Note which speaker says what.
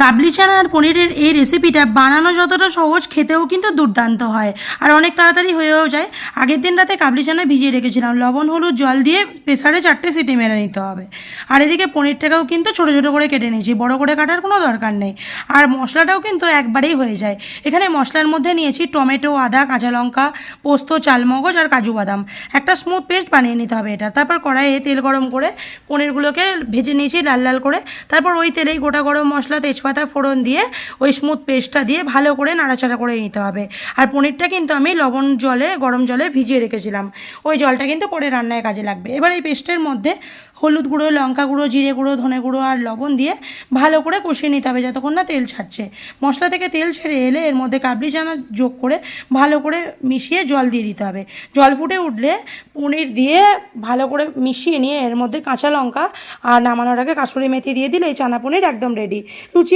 Speaker 1: কাবলি চানা আর পনিরের এই রেসিপিটা বানানো যতটা সহজ, খেতেও কিন্তু দুর্দান্ত হয় আর অনেক তাড়াতাড়ি হয়েও যায়। আগের দিন রাতে কাবলি চানা ভিজিয়ে রেখেছিলাম, লবণ হলুদ জল দিয়ে প্রেসারে 4টে সিটি মেরে নিতে হবে। আর এদিকে পনিরটাকেও কিন্তু ছোটো ছোটো করে কেটে নিয়েছি, বড় করে কাটার কোনো দরকার নেই। আর মশলাটাও কিন্তু একবারেই হয়ে যায়। এখানে মশলার মধ্যে নিয়েছি টমেটো, আদা, কাঁচা লঙ্কা, পোস্ত, চালমগজ আর কাজু বাদাম। একটা স্মুথ পেস্ট বানিয়ে নিতে হবে এটা। তারপর কড়াইয়ে তেল গরম করে পনিরগুলোকে ভেজে নিয়েছি লাল লাল করে। তারপর ওই তেলেই গোটা গরম মশলা, তেজপাতা ফোড়ন দিয়ে ওই স্মুথ পেস্টটা দিয়ে ভালো করে নাড়াচাড়া করে নিতে হবে। আর পনিরটা কিন্তু আমি গরম জলে ভিজিয়ে রেখেছিলাম, ওই জলটা কিন্তু পরে রান্নায় কাজে লাগবে। এবার এই পেস্টের মধ্যে হলুদ গুঁড়ো, লঙ্কা গুঁড়ো, জিরে গুঁড়ো, ধনে গুঁড়ো আর লবণ দিয়ে ভালো করে কষিয়ে নিতে হবে যতক্ষণ না তেল ছাড়ছে। মশলা থেকে তেল ছেড়ে এলে এর মধ্যে কাবলি চানা যোগ করে ভালো করে মিশিয়ে জল দিয়ে দিতে হবে। জল ফুটে উঠলে পনির দিয়ে ভালো করে মিশিয়ে নিয়ে এর মধ্যে কাঁচা লঙ্কা আর নামানোর আগে কাসুরি মেথি দিয়ে দিলে এই চানা পনির একদম রেডি। লুচি